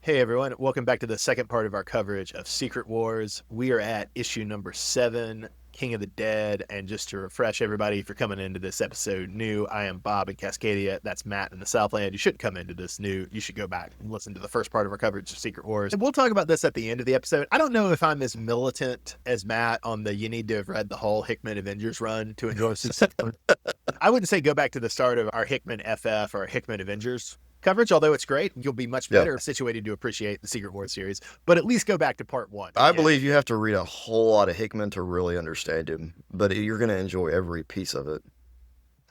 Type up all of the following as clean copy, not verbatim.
Hey everyone, welcome back to the second part of our coverage of Secret Wars. We are at issue number 7, King of the Dead. And just to refresh everybody, if you're coming into this episode new, I am Bob in Cascadia. That's Matt in the Southland. You shouldn't come into this new. You should go back and listen to the first part of our coverage of Secret Wars. And we'll talk about this at the end of the episode. I don't know if I'm as militant as Matt on the you need to have read the whole Hickman Avengers run to enjoy this. I wouldn't say go back to the start of our Hickman FF or Hickman Avengers coverage, although it's great. You'll be much better situated to appreciate the Secret Wars series, but at least go back to part 1. I believe you have to read a whole lot of Hickman to really understand him, but you're going to enjoy every piece of it.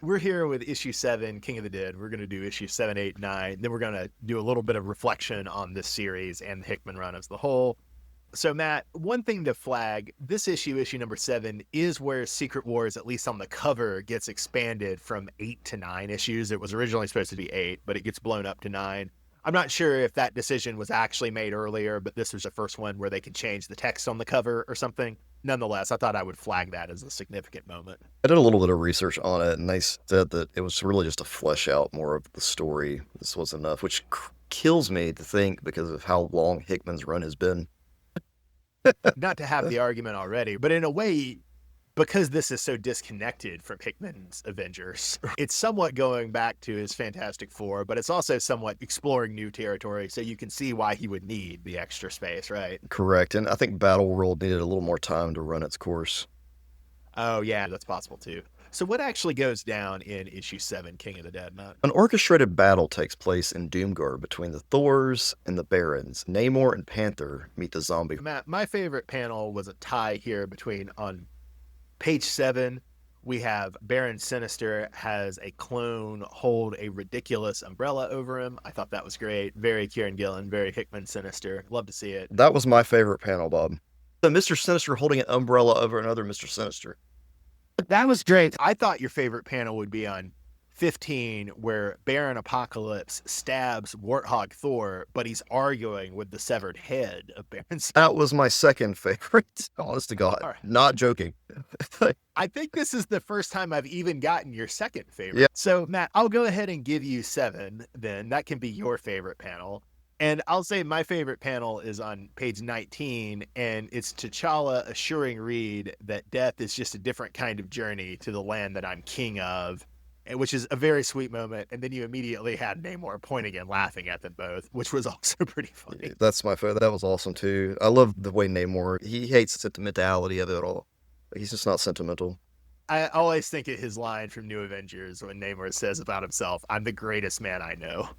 We're here with issue 7, King of the Dead. We're going to do issue 7, 8, 9. Then we're going to do a little bit of reflection on this series and the Hickman run as the whole. So, Matt, one thing to flag, this issue number 7, is where Secret Wars, at least on the cover, gets expanded from 8 to 9 issues. It was originally supposed to be 8, but it gets blown up to 9. I'm not sure if that decision was actually made earlier, but this was the first one where they could change the text on the cover or something. Nonetheless, I thought I would flag that as a significant moment. I did a little bit of research on it, and they said that it was really just to flesh out more of the story. This was enough, which kills me to think because of how long Hickman's run has been. Not to have the argument already, but in a way, because this is so disconnected from Hickman's Avengers, it's somewhat going back to his Fantastic Four, but it's also somewhat exploring new territory, so you can see why he would need the extra space, right? Correct, and I think Battle World needed a little more time to run its course. Oh, yeah, that's possible too. So what actually goes down in issue 7, King of the Dead, Matt? An orchestrated battle takes place in Doomguard between the Thors and the Barons. Namor and Panther meet the zombie. Matt, my favorite panel was a tie here between, on page 7, we have Baron Sinister has a clone hold a ridiculous umbrella over him. I thought that was great. Very Kieran Gillen, very Hickman Sinister. Love to see it. That was my favorite panel, Bob. The Mr. Sinister holding an umbrella over another Mr. Sinister. That was great. I thought your favorite panel would be on 15, where Baron Apocalypse stabs Warthog Thor, but he's arguing with the severed head of Baron. That was my second favorite. Honest to God. Right. Not joking. I think this is the first time I've even gotten your second favorite. Yeah. So, Matt, I'll go ahead and give you 7 then. That can be your favorite panel. And I'll say my favorite panel is on page 19, and it's T'Challa assuring Reed that death is just a different kind of journey to the land that I'm king of, which is a very sweet moment. And then you immediately had Namor pointing and laughing at them both, which was also pretty funny. That's my favorite. That was awesome, too. I love the way Namor, he hates the sentimentality of it all. He's just not sentimental. I always think of his line from New Avengers when Namor says about himself, "I'm the greatest man I know."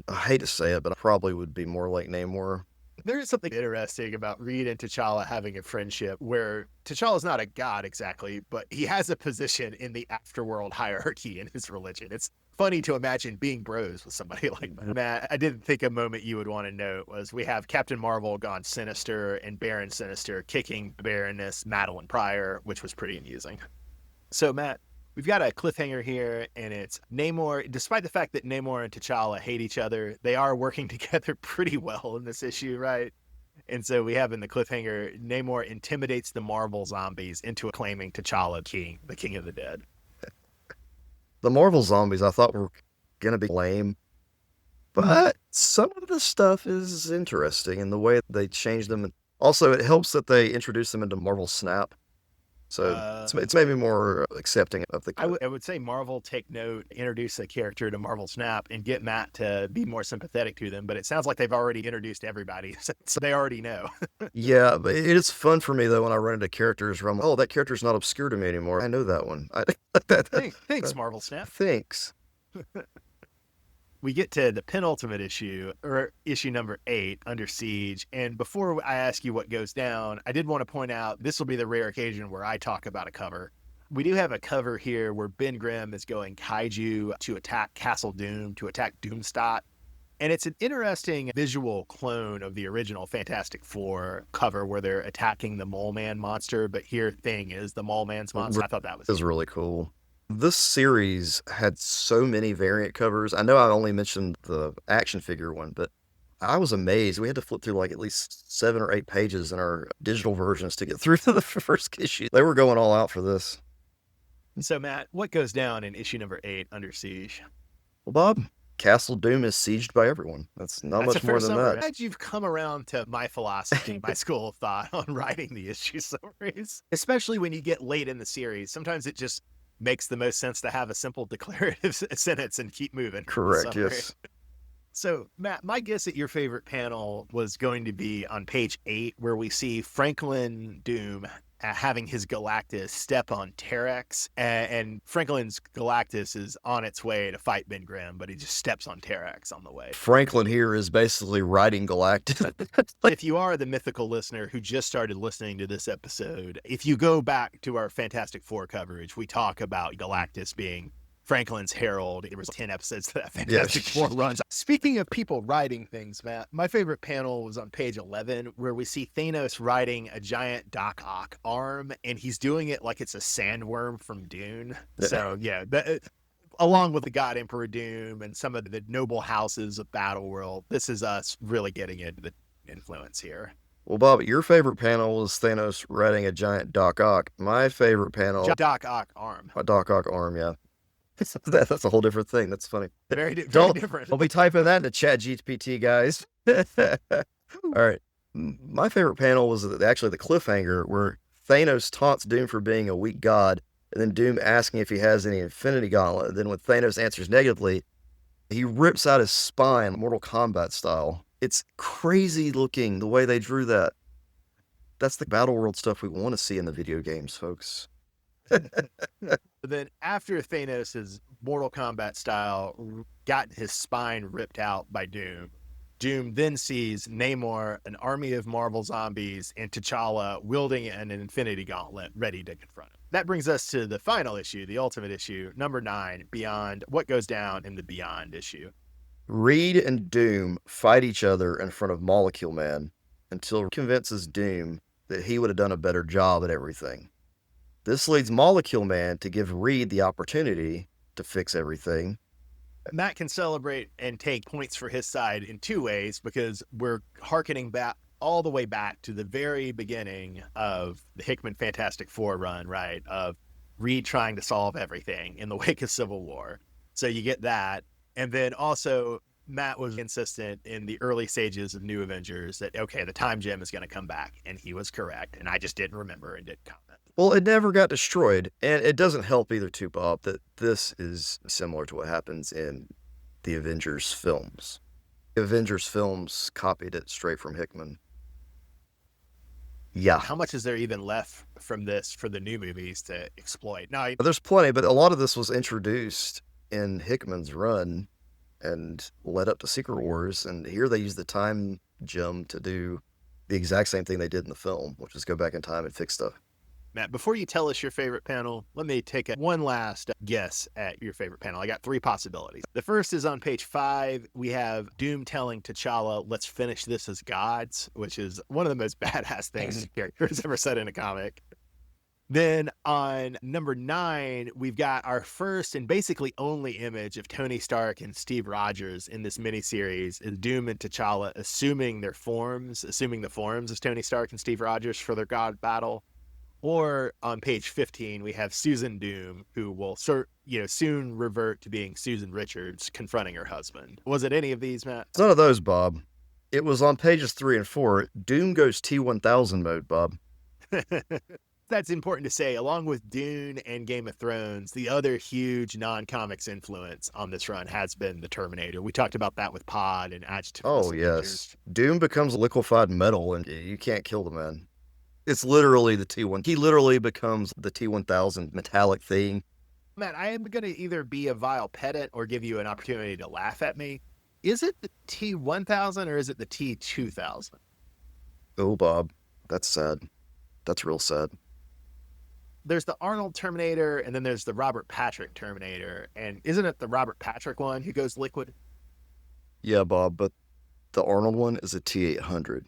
I hate to say it, but I probably would be more like Namor. There is something interesting about Reed and T'Challa having a friendship where T'Challa's not a god exactly, but he has a position in the afterworld hierarchy in his religion. It's funny to imagine being bros with somebody like that. Matt, I didn't think a moment you would want to note was we have Captain Marvel gone sinister and Baron Sinister kicking Baroness Madeline Pryor, which was pretty amusing. So, Matt, we've got a cliffhanger here, and it's Namor. Despite the fact that Namor and T'Challa hate each other, they are working together pretty well in this issue, right? And so we have in the cliffhanger, Namor intimidates the Marvel zombies into claiming T'Challa king, the King of the Dead. The Marvel zombies I thought were going to be lame, but some of the stuff is interesting in the way they changed them. Also, it helps that they introduced them into Marvel Snap. So it's maybe more accepting of the... I would say Marvel take note, introduce a character to Marvel Snap, and get Matt to be more sympathetic to them. But it sounds like they've already introduced everybody, so they already know. Yeah, but it is fun for me, though, when I run into characters where I'm like, oh, that character's not obscure to me anymore. I know that one. Thanks, Marvel Snap. Thanks. We get to the penultimate issue, or issue number 8, Under Siege. And before I ask you what goes down, I did want to point out this will be the rare occasion where I talk about a cover. We do have a cover here where Ben Grimm is going kaiju to attack Castle Doom, to attack Doomstadt. And it's an interesting visual clone of the original Fantastic Four cover where they're attacking the Mole Man monster, but here Thing is the Mole Man's monster. I thought that was really cool. This series had so many variant covers. I know I only mentioned the action figure one, but I was amazed. We had to flip through like at least 7 or 8 pages in our digital versions to get through to the first issue. They were going all out for this. So, Matt, what goes down in issue number 8, Under Siege? Well, Bob, Castle Doom is sieged by everyone. That's not That's a much more fair than summary. that. Glad you've come around to my philosophy, my school of thought on writing the issue summaries, especially when you get late in the series. Sometimes it just makes the most sense to have a simple declarative sentence and keep moving with the Correct, summary. yes. So, Matt, my guess at your favorite panel was going to be on page 8, where we see Franklin Doom having his Galactus step on Terex, and Franklin's Galactus is on its way to fight Ben Grimm, but he just steps on Terex on the way. Franklin here is basically riding Galactus. If you are the mythical listener who just started listening to this episode, if you go back to our Fantastic Four coverage, we talk about Galactus being Franklin's herald. There was 10 episodes to that Fantastic Four runs. Speaking of people riding things, Matt, my favorite panel was on page 11, where we see Thanos riding a giant Doc Ock arm, and he's doing it like it's a sandworm from Dune. So, yeah, along with the God Emperor Doom and some of the noble houses of Battleworld, this is us really getting into the influence here. Well, Bob, your favorite panel was Thanos riding a giant Doc Ock. My favorite panel... Doc Ock arm. A Doc Ock arm, yeah. That's a whole different thing. That's funny. Very different. I'll be typing that into ChatGPT, guys. All right. My favorite panel was actually the cliffhanger where Thanos taunts Doom for being a weak god, and then Doom asking if he has any Infinity Gauntlet. And then when Thanos answers negatively, he rips out his spine, Mortal Kombat style. It's crazy looking the way they drew that. That's the Battleworld stuff we want to see in the video games, folks. Then after Thanos' Mortal Kombat style got his spine ripped out by Doom, Doom then sees Namor, an army of Marvel zombies, and T'Challa wielding an Infinity Gauntlet ready to confront him. That brings us to the final issue, the ultimate issue, number 9, Beyond, what goes down in the Beyond issue. Reed and Doom fight each other in front of Molecule Man until convinces Doom that he would have done a better job at everything. This leads Molecule Man to give Reed the opportunity to fix everything. Matt can celebrate and take points for his side in 2 ways, because we're hearkening back all the way back to the very beginning of the Hickman Fantastic Four run, right? Of Reed trying to solve everything in the wake of Civil War. So you get that. And then also Matt was insistent in the early stages of New Avengers that, okay, the time gem is going to come back. And he was correct. And I just didn't remember and didn't comment. Well, it never got destroyed, and it doesn't help either, too, Bob, that this is similar to what happens in the Avengers films. The Avengers films copied it straight from Hickman. Yeah. How much is there even left from this for the new movies to exploit? No, There's plenty, but a lot of this was introduced in Hickman's run and led up to Secret Wars, and here they use the time gem to do the exact same thing they did in the film, which is go back in time and fix stuff. Matt, before you tell us your favorite panel, let me take one last guess at your favorite panel. I got 3 possibilities. The first is on page 5. We have Doom telling T'Challa, let's finish this as gods, which is one of the most badass things a character has ever said in a comic. Then on number 9, we've got our first and basically only image of Tony Stark and Steve Rogers in this miniseries, is Doom and T'Challa assuming the forms of Tony Stark and Steve Rogers for their god battle. Or on page 15, we have Susan Doom, who will soon revert to being Susan Richards confronting her husband. Was it any of these, Matt? None of those, Bob. It was on pages 3 and 4. Doom goes T-1000 mode, Bob. That's important to say. Along with Dune and Game of Thrones, the other huge non-comics influence on this run has been the Terminator. We talked about that with Pod and Adjective. Oh, yes. Doom becomes liquefied metal, and you can't kill the man. It's literally the T1. He literally becomes the T-1000 metallic thing. Matt, I am going to either be a vile pedant or give you an opportunity to laugh at me. Is it the T-1000 or is it the T-2000? Oh, Bob. That's sad. That's real sad. There's the Arnold Terminator, and then there's the Robert Patrick Terminator. And isn't it the Robert Patrick one who goes liquid? Yeah, Bob, but the Arnold one is a T-800.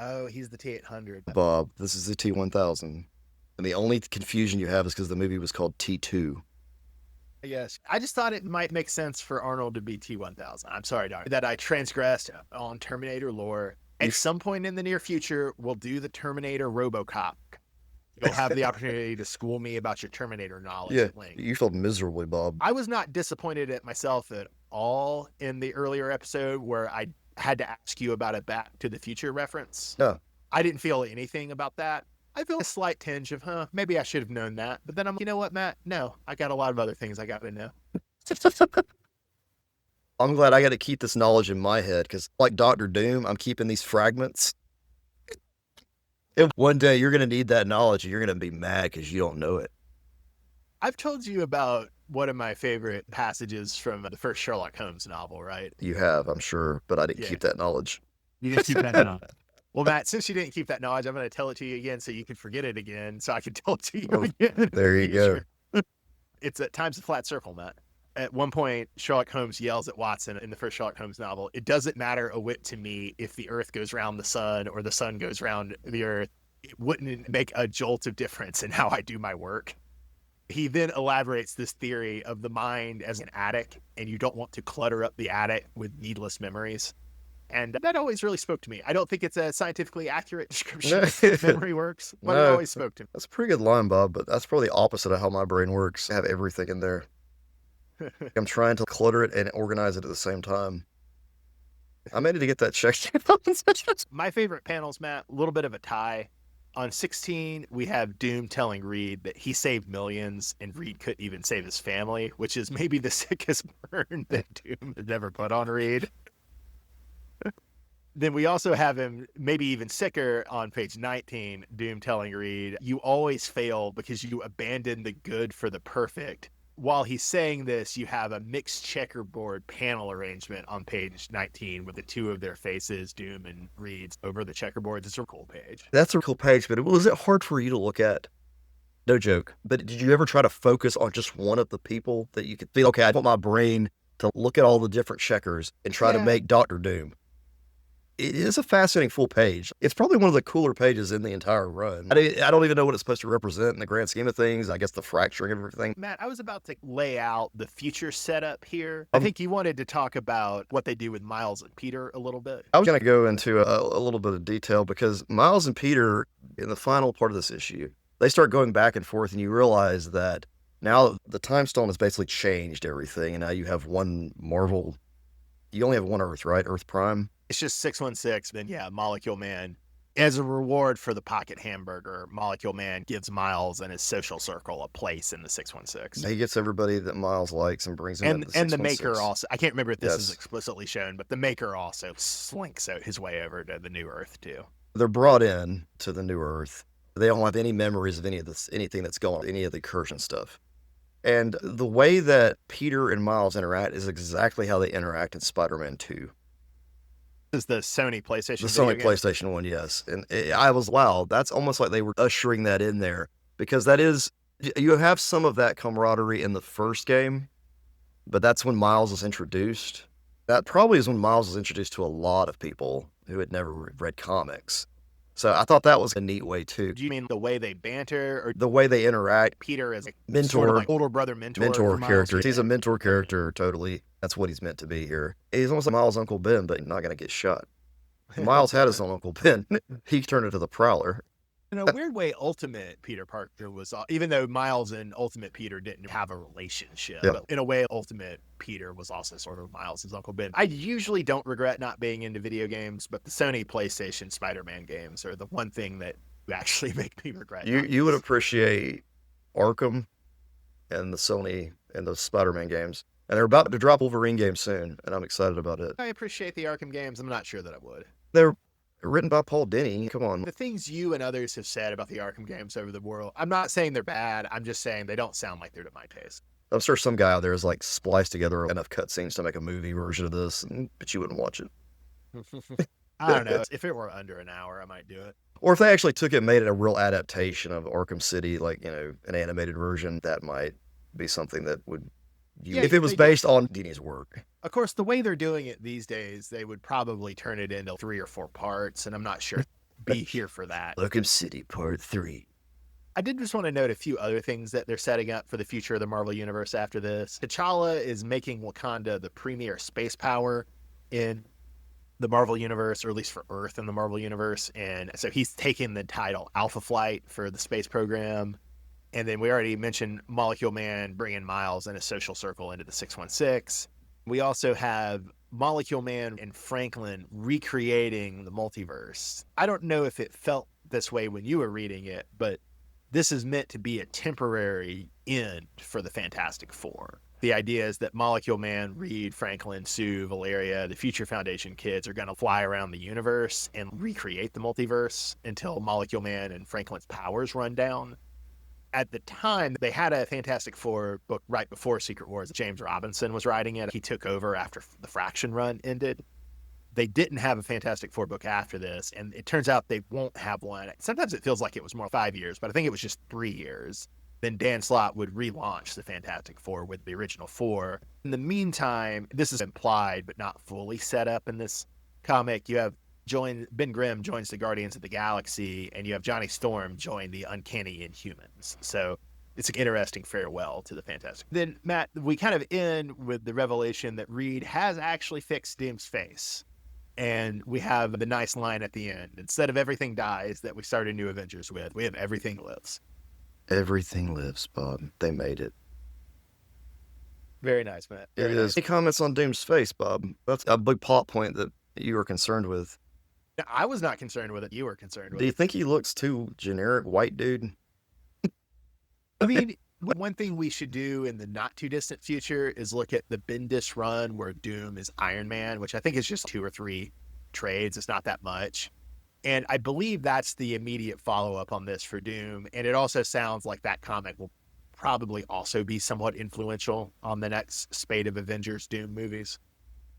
Oh, he's the T-800. Bob, this is the T-1000. And the only confusion you have is because the movie was called T2. Yes. I just thought it might make sense for Arnold to be T-1000. I'm sorry, Doc, that I transgressed on Terminator lore. At some point in the near future, we'll do the Terminator RoboCop. You'll have the opportunity to school me about your Terminator knowledge. Yeah, at length. you felt miserably, Bob. I was not disappointed at myself at all in the earlier episode where I had to ask you about a Back to the Future reference. No. I didn't feel anything about that. I feel a slight tinge of, maybe I should have known that. But then I'm, you know what, Matt? No, I got a lot of other things I got to know. I'm glad I got to keep this knowledge in my head because, like Doctor Doom, I'm keeping these fragments. And one day you're going to need that knowledge and you're going to be mad because you don't know it. I've told you about one of my favorite passages from the first Sherlock Holmes novel, right? You have, I'm sure, but I didn't Yeah. keep that knowledge. You didn't keep that knowledge. Well, Matt, since you didn't keep that knowledge, I'm going to tell it to you again so you can forget it again, so I can tell it to you again. There you go. It's at times a flat circle, Matt. At one point, Sherlock Holmes yells at Watson in the first Sherlock Holmes novel, "It doesn't matter a whit to me if the Earth goes round the sun or the sun goes round the Earth. It wouldn't make a jolt of difference in how I do my work." He then elaborates this theory of the mind as an attic, and you don't want to clutter up the attic with needless memories. And that always really spoke to me. I don't think it's a scientifically accurate description of how memory works, but it always spoke to me. That's a pretty good line, Bob, but that's probably the opposite of how my brain works. I have everything in there. I'm trying to clutter it and organize it at the same time. I may need to get that checked. My favorite panels, Matt, a little bit of a tie. On 16, we have Doom telling Reed that he saved millions and Reed couldn't even save his family, which is maybe the sickest burn that Doom has ever put on Reed. Then we also have him, maybe even sicker, on page 19, Doom telling Reed, "You always fail because you abandon the good for the perfect." While he's saying this, you have a mixed checkerboard panel arrangement on page 19 with the two of their faces, Doom and Reed's, over the checkerboards. It's a cool page. That's a cool page, but was it hard for you to look at? No joke. But did you ever try to focus on just one of the people that you could feel, okay, I want my brain to look at all the different checkers and try to make Dr. Doom? It is a fascinating full page. It's probably one of the cooler pages in the entire run. I don't even know what it's supposed to represent in the grand scheme of things. I guess the fracturing of everything. Matt, I was about to lay out the future setup here. I think you wanted to talk about what they do with Miles and Peter a little bit. I was going to go into a little bit of detail because Miles and Peter, in the final part of this issue, they start going back and forth, and you realize that now the time stone has basically changed everything, and now you have one Marvel. You only have one Earth, right? Earth Prime. It's just 616. Then, yeah, Molecule Man. As a reward for the pocket hamburger, Molecule Man gives Miles and his social circle a place in the 616. He gets everybody that Miles likes and brings them into the 616. And the Maker also. I can't remember if this is explicitly shown, but the Maker also slinks out his way over to the New Earth, too. They're brought in to the New Earth. They don't have any memories of any of this, anything that's going on, any of the incursion stuff. And the way that Peter and Miles interact is exactly how they interact in Spider-Man 2. This is the Sony PlayStation. The Sony PlayStation 1, yes. And I was, wow, that's almost like they were ushering that in there. Because that is, you have some of that camaraderie in the first game, but that's when Miles is introduced. That probably is when Miles was introduced to a lot of people who had never read comics. So I thought that was a neat way, too. Do you mean the way they banter or the way they interact? Peter is a mentor, sort of like older brother mentor character. He's a mentor character, totally. That's what he's meant to be here. He's almost like Miles' Uncle Ben, but not going to get shot. Miles had his own Uncle Ben. He turned into the Prowler. In a weird way, Ultimate Peter Parker was, even though Miles and Ultimate Peter didn't have a relationship, but in a way, Ultimate Peter was also sort of Miles' Uncle Ben. I usually don't regret not being into video games, but the Sony PlayStation Spider-Man games are the one thing that actually make me regret. You would appreciate Arkham and the Sony and the Spider-Man games. And they're about to drop Wolverine games soon, and I'm excited about it. I appreciate the Arkham games. I'm not sure that I would. They're written by Paul Dini. Come on. The things you and others have said about the Arkham games over the world, I'm not saying they're bad. I'm just saying they don't sound like they're to my taste. I'm sure some guy out there has like spliced together enough cutscenes to make a movie version of this, but you wouldn't watch it. I don't know. If it were under an hour, I might do it. Or if they actually took it and made it a real adaptation of Arkham City, like, an animated version, that might be something that would... if it was based on Dini's work. Of course, the way they're doing it these days, they would probably turn it into 3 or 4 parts, and I'm not sure be here for that. Arkham City Part 3. I did just want to note a few other things that they're setting up for the future of the Marvel Universe after this. T'Challa is making Wakanda the premier space power in the Marvel Universe, or at least for Earth in the Marvel Universe, and so he's taking the title Alpha Flight for the space program. And then we already mentioned Molecule Man bringing Miles and his social circle into the 616. We also have Molecule Man and Franklin recreating the multiverse. I don't know if it felt this way when you were reading it, but this is meant to be a temporary end for the Fantastic Four. The idea is that Molecule Man, Reed, Franklin, Sue, Valeria, the future Foundation kids are going to fly around the universe and recreate the multiverse until Molecule Man and Franklin's powers run down. At the time, they had a Fantastic Four book right before Secret Wars. James Robinson was writing it. He took over after the Fraction run ended. They didn't have a Fantastic Four book after this, and it turns out they won't have one. Sometimes it feels like it was more 5 years, but I think it was just 3 years. Then Dan Slott would relaunch the Fantastic Four with the original four. In the meantime, this is implied but not fully set up in this comic. You have Ben Grimm joins the Guardians of the Galaxy, and you have Johnny Storm join the Uncanny Inhumans. So it's an interesting farewell to the Fantastic. Then, Matt, we kind of end with the revelation that Reed has actually fixed Doom's face. And we have the nice line at the end. Instead of everything dies that we started New Avengers with, we have everything lives. Everything lives, Bob. They made it. Very nice, Matt. Very It nice. is. Any comments on Doom's face, Bob? That's a big plot point that you were concerned with. I was not concerned with it. You were concerned with Do you it. think he looks too generic white dude? I mean, one thing we should do in the not too distant future is look at the Bendis run where Doom is Iron Man, which I think is just 2 or 3 trades. It's not that much. And I believe that's the immediate follow-up on this for Doom. And it also sounds like that comic will probably also be somewhat influential on the next spate of Avengers Doom movies.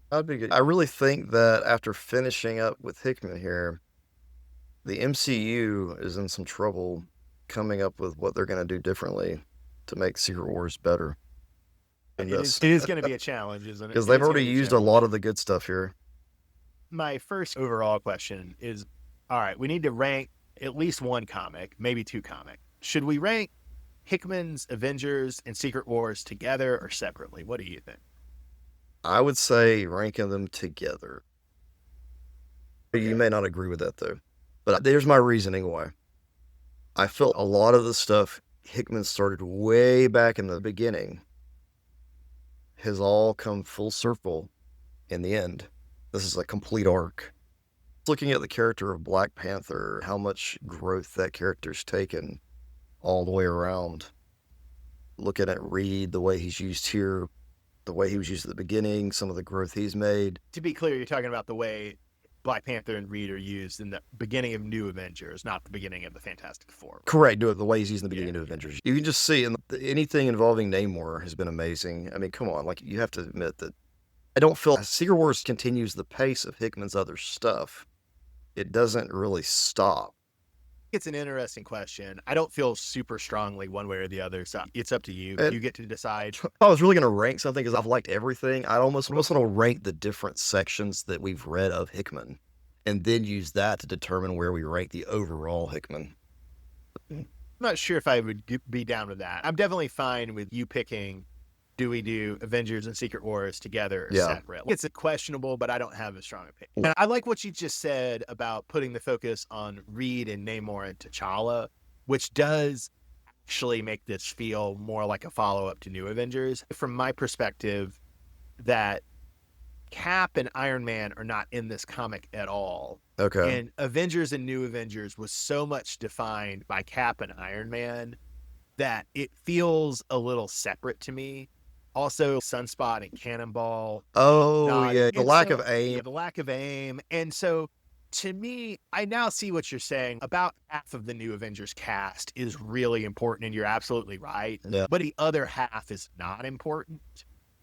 That'd be good. I really think that after finishing up with Hickman here, the MCU is in some trouble coming up with what they're going to do differently to make Secret Wars better. It is going to be a challenge, isn't it? Because they've already used a lot of the good stuff here. My first overall question is, all right, we need to rank at least one comic, maybe 2 comics. Should we rank Hickman's Avengers and Secret Wars together or separately? What do you think? I would say ranking them together. You may not agree with that, though. But there's my reasoning why. I felt a lot of the stuff Hickman started way back in the beginning has all come full circle in the end. This is a complete arc. Looking at the character of Black Panther, how much growth that character's taken all the way around. Looking at Reed, the way he's used here, the way he was used at the beginning, some of the growth he's made. To be clear, you're talking about the way Black Panther and Reed are used in the beginning of New Avengers, not the beginning of the Fantastic Four. Correct. Do it the way he's used in the beginning of Avengers. You can just see, and anything involving Namor has been amazing. I mean, come on, like you have to admit that I don't feel Secret Wars continues the pace of Hickman's other stuff. It doesn't really stop. It's an interesting question. I don't feel super strongly one way or the other, so it's up to you. You get to decide. If I was really going to rank something, because I've liked everything, I almost want to rank the different sections that we've read of Hickman, and then use that to determine where we rank the overall Hickman. I'm not sure if I would be down with that. I'm definitely fine with you picking, do we do Avengers and Secret Wars together or separate? It's questionable, but I don't have a strong opinion. And I like what you just said about putting the focus on Reed and Namor and T'Challa, which does actually make this feel more like a follow-up to New Avengers. From my perspective, that Cap and Iron Man are not in this comic at all. Okay. And Avengers and New Avengers was so much defined by Cap and Iron Man that it feels a little separate to me. Also, Sunspot and Cannonball. Oh, yeah. The lack of aim. Yeah, the lack of aim. And so, to me, I now see what you're saying. About half of the New Avengers cast is really important, and you're absolutely right. Yeah. But the other half is not important.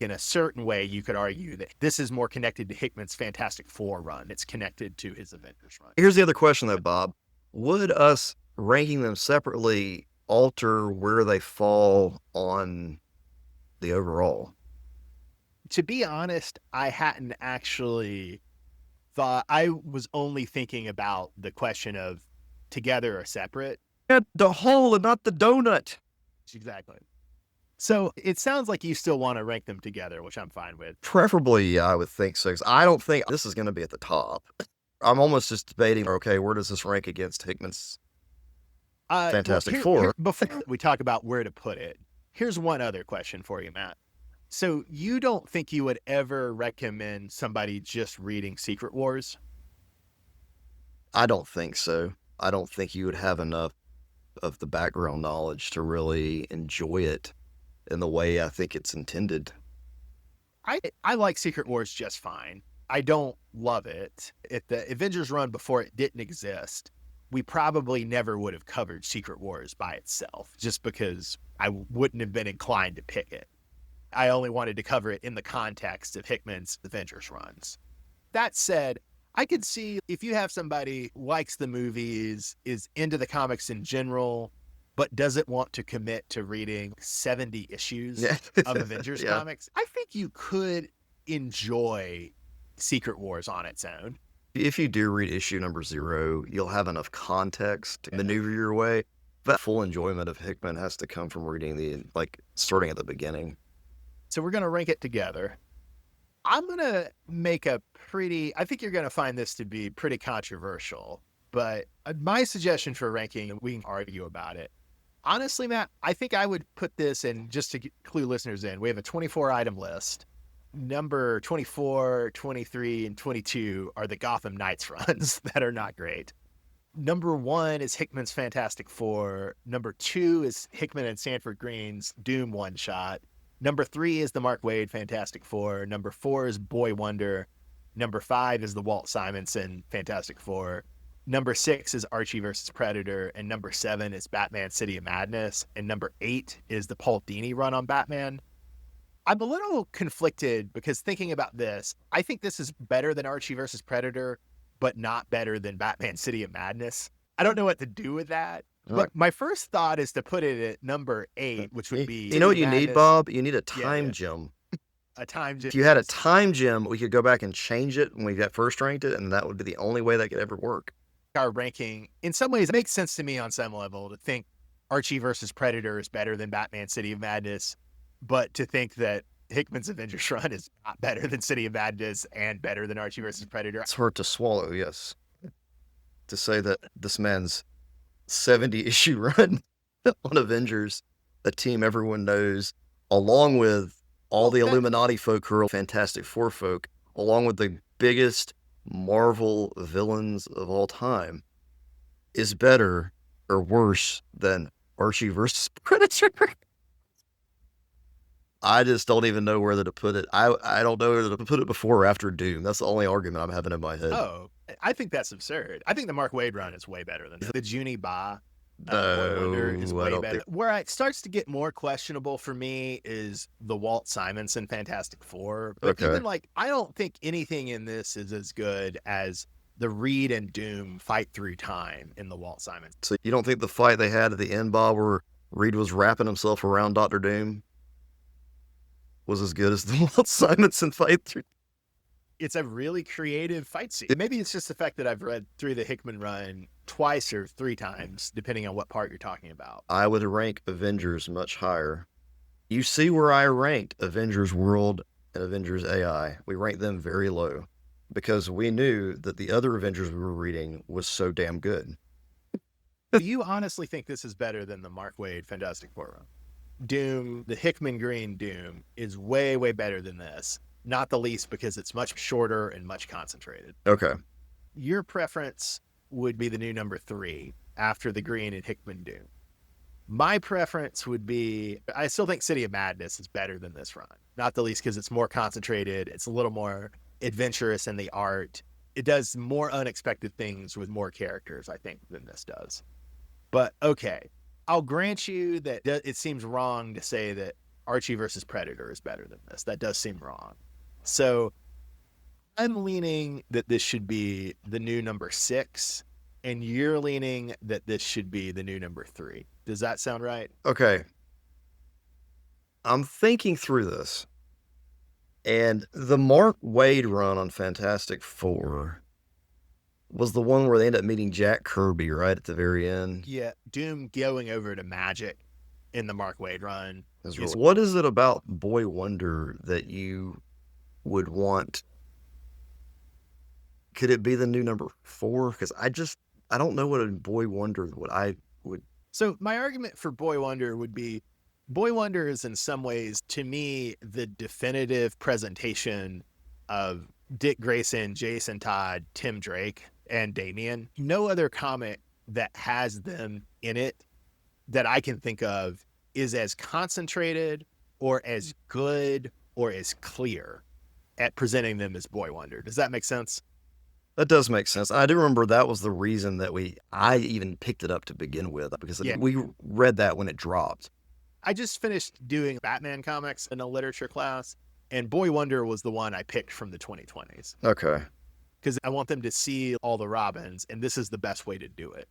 In a certain way, you could argue that this is more connected to Hickman's Fantastic Four run. It's connected to his Avengers run. Here's the other question, though, Bob. Would us ranking them separately alter where they fall on the overall? To be honest, I hadn't actually thought. I was only thinking about the question of together or separate. Yeah, the whole and not the donut. Exactly. So it sounds like you still want to rank them together, which I'm fine with. Preferably, yeah, I would think so. 'Cause I don't think this is going to be at the top. I'm almost just debating, okay, where does this rank against Hickman's Fantastic Four? Before we talk about where to put it, here's one other question for you, Matt. So you don't think you would ever recommend somebody just reading Secret Wars? I don't think so. I don't think you would have enough of the background knowledge to really enjoy it in the way I think it's intended. I like Secret Wars just fine. I don't love it. If the Avengers run before it didn't exist, we probably never would have covered Secret Wars by itself, just because I wouldn't have been inclined to pick it. I only wanted to cover it in the context of Hickman's Avengers runs. That said, I could see if you have somebody who likes the movies, is into the comics in general, but doesn't want to commit to reading 70 issues Yeah. of Avengers Yeah. comics, I think you could enjoy Secret Wars on its own. If you do read issue number 0, you'll have enough context to maneuver your way. That full enjoyment of Hickman has to come from reading starting at the beginning. So we're going to rank it together. I'm going to make I think you're going to find this to be pretty controversial, but my suggestion for ranking, we can argue about it. Honestly, Matt, I think I would put this in, just to clue listeners in, we have a 24 item list. Number 24, 23, and 22 are the Gotham Knights runs that are not great. Number 1 is Hickman's Fantastic Four. Number 2 is Hickman and Sanford Green's Doom one shot. Number 3 is the Mark Waid Fantastic Four. Number 4 is Boy Wonder. Number 5 is the Walt Simonson Fantastic Four. Number 6 is Archie versus Predator. And number 7 is Batman City of Madness. And number 8 is the Paul Dini run on Batman. I'm a little conflicted because thinking about this, I think this is better than Archie versus Predator, but not better than Batman City of Madness. I don't know what to do with that. But my first thought is to put it at number 8, which would be... You know what you need, Bob? You need a time gem. A time gem. If you had a time gem, we could go back and change it when we got first ranked it, and that would be the only way that could ever work. Our ranking, in some ways, it makes sense to me on some level to think Archie versus Predator is better than Batman City of Madness, but to think that Hickman's Avengers run is not better than City of Madness and better than Archie versus Predator. It's hard to swallow, yes. To say that this man's 70 issue run on Avengers, a team everyone knows, along with all the Illuminati folk who are Fantastic Four folk, along with the biggest Marvel villains of all time, is better or worse than Archie versus Predator. I just don't even know whether to put it. I don't know whether to put it before or after Doom. That's the only argument I'm having in my head. Oh, I think that's absurd. I think the Mark Waid run is way better than the Junie Ba. Is way better. Where it starts to get more questionable for me is the Walt Simonson Fantastic Four. But even I don't think anything in this is as good as the Reed and Doom fight through time in the Walt Simonson. So you don't think the fight they had at the end, Bob, where Reed was wrapping himself around Dr. Doom, was as good as the Walt Simonson fight through? It's a really creative fight scene. Maybe it's just the fact that I've read through the Hickman run twice or 3 times, depending on what part you're talking about. I would rank Avengers much higher. You see where I ranked Avengers World and Avengers AI. We ranked them very low because we knew that the other Avengers we were reading was so damn good. Do you honestly think this is better than the Mark Waid Fantastic Four run? Doom, the Hickman Green Doom, is way, way better than this. Not the least because it's much shorter and much concentrated. Okay. Your preference would be the new number 3 after the Green and Hickman Doom. My preference would be, I still think City of Madness is better than this run. Not the least because it's more concentrated. It's a little more adventurous in the art. It does more unexpected things with more characters, I think, than this does. But okay, I'll grant you that it seems wrong to say that Archie versus Predator is better than this. That does seem wrong. So I'm leaning that this should be the new number 6, and you're leaning that this should be the new number 3. Does that sound right? Okay. I'm thinking through this. And the Mark Waid run on Fantastic Four was the one where they end up meeting Jack Kirby right at the very end. Yeah, Doom going over to Magic in the Mark Waid run. What is it about Boy Wonder that you would want? Could it be the new number 4? Because I don't know what a Boy Wonder would. So my argument for Boy Wonder would be Boy Wonder is in some ways, to me, the definitive presentation of Dick Grayson, Jason Todd, Tim Drake, and Damian. No other comic that has them in it that I can think of is as concentrated or as good or as clear at presenting them as Boy Wonder. Does that make sense? That does make sense. I do remember that was the reason that I even picked it up to begin with, because Yeah. we read that when it dropped. I just finished doing Batman comics in a literature class, and Boy Wonder was the one I picked from the 2020s. Okay. Because I want them to see all the Robins, and this is the best way to do it.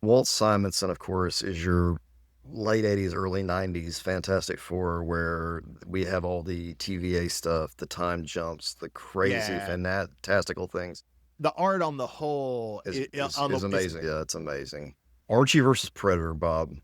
Walt Simonson, of course, is your late 80s, early 90s Fantastic Four, where we have all the TVA stuff, the time jumps, the crazy, fantastical things. The art on the whole is amazing. Yeah, it's amazing. Archie versus Predator, Bob.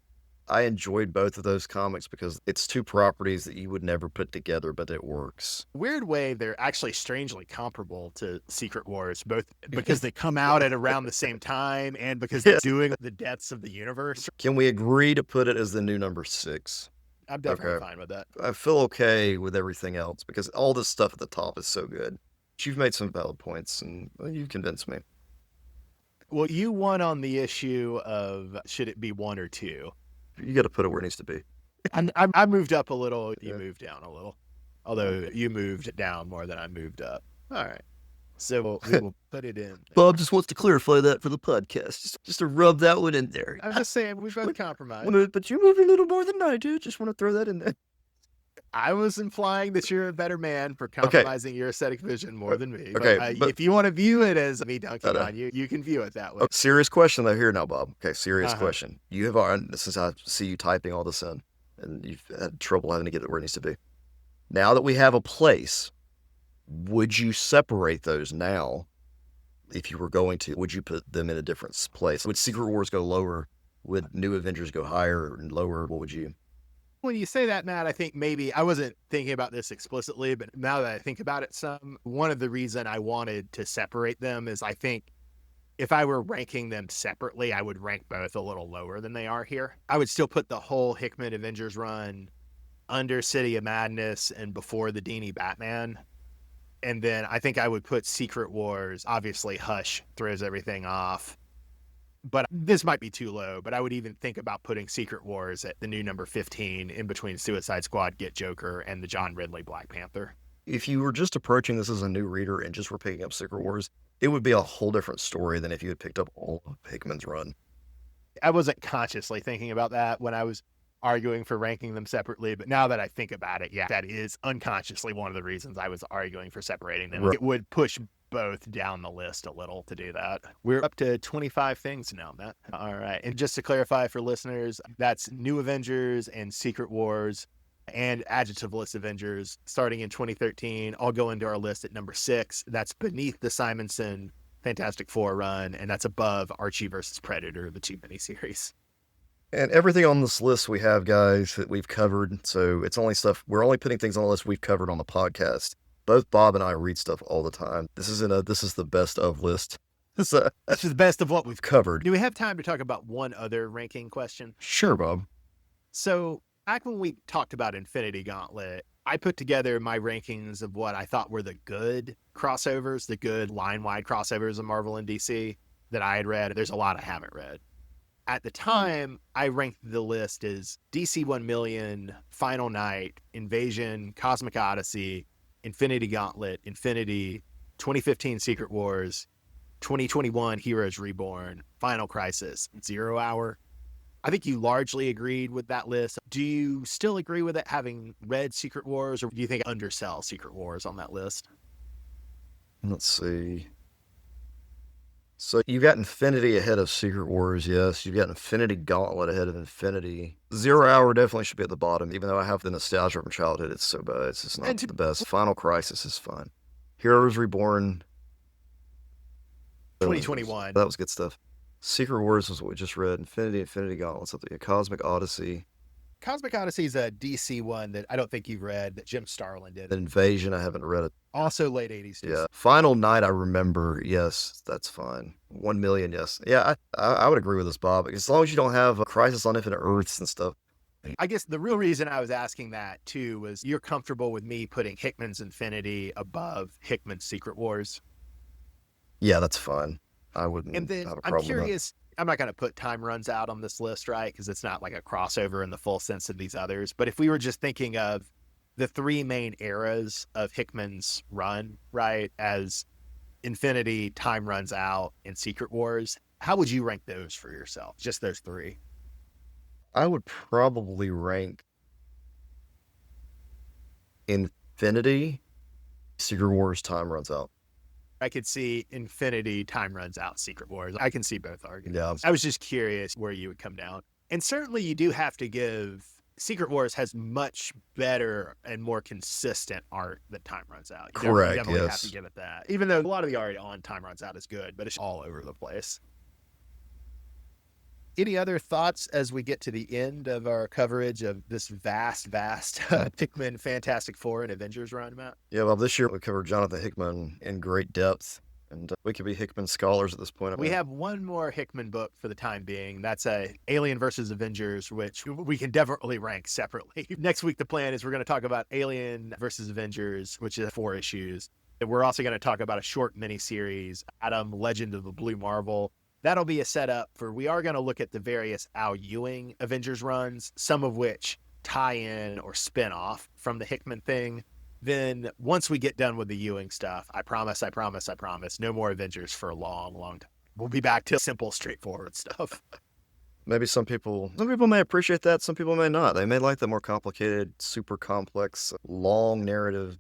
I enjoyed both of those comics because it's two properties that you would never put together, but it works. Weird way, they're actually strangely comparable to Secret Wars, both because they come out at around the same time and because they're doing the deaths of the universe. Can we agree to put it as the new number 6? I'm definitely fine with that. I feel okay with everything else because all this stuff at the top is so good. You've made some valid points, and you convinced me. Well, you won on the issue of should it be 1 or 2? You got to put it where it needs to be. I moved up a little. You moved down a little. Although you moved down more than I moved up. All right. So we will put it in. Bob just wants to clarify that for the podcast. Just to rub that one in there. I'm just saying we've both compromised. But you move a little more than I do. Just want to throw that in there. I was implying that you're a better man for compromising your aesthetic vision more than me. Okay, but if you want to view it as me dunking on you, you can view it that way. Oh, serious question though here now, Bob. Okay, serious question. You have, since I see you typing all this in, and you've had trouble having to get it where it needs to be. Now that we have a place, would you separate those now? If you were going to, would you put them in a different place? Would Secret Wars go lower? Would New Avengers go higher and lower? What would you? When you say that, Matt, I think maybe I wasn't thinking about this explicitly, but now that I think about it some, one of the reason I wanted to separate them is I think if I were ranking them separately, I would rank both a little lower than they are here. I would still put the whole Hickman Avengers run under City of Madness and before the Dini Batman. And then I think I would put Secret Wars, obviously Hush throws everything off. But this might be too low, but I would even think about putting Secret Wars at the new number 15 in between Suicide Squad, Get Joker, and the John Ridley Black Panther. If you were just approaching this as a new reader and just were picking up Secret Wars, it would be a whole different story than if you had picked up all of Hickman's run. I wasn't consciously thinking about that when I was arguing for ranking them separately, but now that I think about it, yeah, that is unconsciously one of the reasons I was arguing for separating them. Right. It would push both down the list a little to do that. We're up to 25 things now, Matt. All right. And just to clarify for listeners, that's New Avengers and Secret Wars and adjectiveless Avengers starting in 2013. I'll go into our list at number 6. That's beneath the Simonson Fantastic Four run, and that's above Archie versus Predator, the 2 miniseries. And everything on this list we have, guys, that we've covered. So it's only stuff, we're only putting things on the list we've covered on the podcast. Both Bob and I read stuff all the time. This is the best of list. This is the best of what we've covered. Do we have time to talk about one other ranking question? Sure, Bob. So back when we talked about Infinity Gauntlet, I put together my rankings of what I thought were the good crossovers, the good line-wide crossovers of Marvel and DC that I had read. There's a lot I haven't read. At the time, I ranked the list as DC 1 Million, Final Night, Invasion, Cosmic Odyssey, Infinity Gauntlet, Infinity, 2015 Secret Wars, 2021 Heroes Reborn, Final Crisis, 0 Hour. I think you largely agreed with that list. Do you still agree with it having read Secret Wars, or do you think I undersell Secret Wars on that list? Let's see. So you've got Infinity ahead of Secret Wars, yes. You've got Infinity Gauntlet ahead of Infinity. 0 Hour definitely should be at the bottom, even though I have the nostalgia from childhood. It's so bad. It's just not the best. Final Crisis is fun. Heroes Reborn. 2021. That was good stuff. Secret Wars was what we just read. Infinity Gauntlet, something. Cosmic Odyssey. Cosmic Odyssey is a DC one that I don't think you've read, that Jim Starlin did. Invasion, I haven't read it. Also late 80s. Yeah. Final Night, I remember. Yes, that's fine. 1 million, yes. Yeah, I would agree with this, Bob. As long as you don't have a Crisis on Infinite Earths and stuff. I guess the real reason I was asking that too was you're comfortable with me putting Hickman's Infinity above Hickman's Secret Wars. Yeah, that's fine. I And wouldn't then have a I'm problem with that. curious, I'm not going to put Time Runs Out on this list, right? Because it's not like a crossover in the full sense of these others. But if we were just thinking of the three main eras of Hickman's run, right, as Infinity, Time Runs Out, and Secret Wars, how would you rank those for yourself? Just those three. I would probably rank Infinity, Secret Wars, Time Runs Out. I could see Infinity, Time Runs Out, Secret Wars. I can see both Yeah, arguments. I was just curious where you would come down. And certainly you do have to give Secret Wars has much better and more consistent art than Time Runs Out. You correct. definitely have to Yes. give it that. Even though a lot of the art on Time Runs Out is good, but it's all over the place. Any other thoughts as we get to the end of our coverage of this vast Hickman Fantastic Four and Avengers run, Matt? Yeah, well, this year we covered Jonathan Hickman in great depth, and we could be Hickman scholars at this point. We have one more Hickman book for the time being. That's Alien versus Avengers, which we can definitely rank separately. Next week, the plan is we're going to talk about Alien versus Avengers, which is 4 issues. And we're also going to talk about a short miniseries, Adam, Legend of the Blue Marvel. That'll be a setup for, we are going to look at the various Al Ewing Avengers runs, some of which tie in or spin off from the Hickman thing. Then once we get done with the Ewing stuff, I promise, no more Avengers for a long time. We'll be back to simple, straightforward stuff. Maybe some people may appreciate that, some people may not. They may like the more complicated, super complex, long narrative.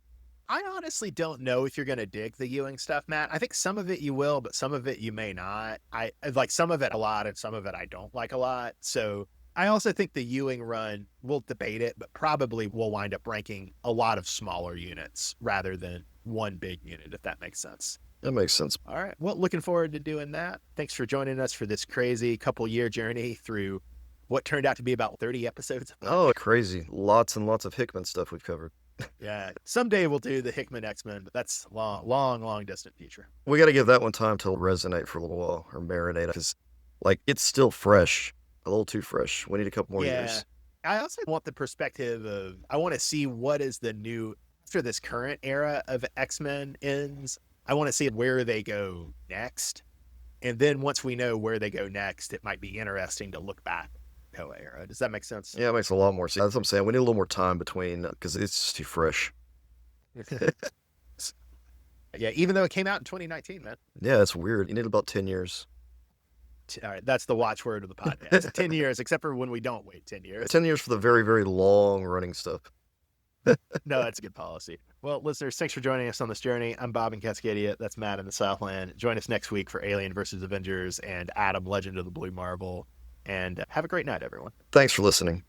I honestly don't know if you're going to dig the Ewing stuff, Matt. I think some of it you will, but some of it you may not. I like some of it a lot and some of it I don't like a lot. So I also think the Ewing run, we'll debate it, but probably we'll wind up ranking a lot of smaller units rather than one big unit, if that makes sense. That makes sense. All right. Well, looking forward to doing that. Thanks for joining us for this crazy couple-year journey through what turned out to be about 30 episodes. Oh, crazy. Lots and lots of Hickman stuff we've covered. Yeah. Someday we'll do the Hickman X-Men, but that's long distant future. We got to give that one time to resonate for a little while, or marinate, because, like, it's still fresh. A little too fresh. We need a couple more years. I also want the perspective of, I want to see what is the new, after this current era of X-Men ends, I want to see where they go next. And then once we know where they go next, it might be interesting to look back at the Koa era. Does that make sense? Yeah, it makes a lot more sense. That's what I'm saying. We need a little more time between, because it's just too fresh. Yeah, even though it came out in 2019, man. Yeah, it's weird. You need about 10 years. All right, that's the watchword of the podcast. 10 years, except for when we don't wait 10 years. 10 years for the very, very long running stuff. No, that's a good policy. Well, listeners, thanks for joining us on this journey. I'm Bob in Cascadia. That's Matt in the Southland. Join us next week for Alien versus Avengers and Adam, Legend of the Blue Marvel. And have a great night, everyone. Thanks for listening.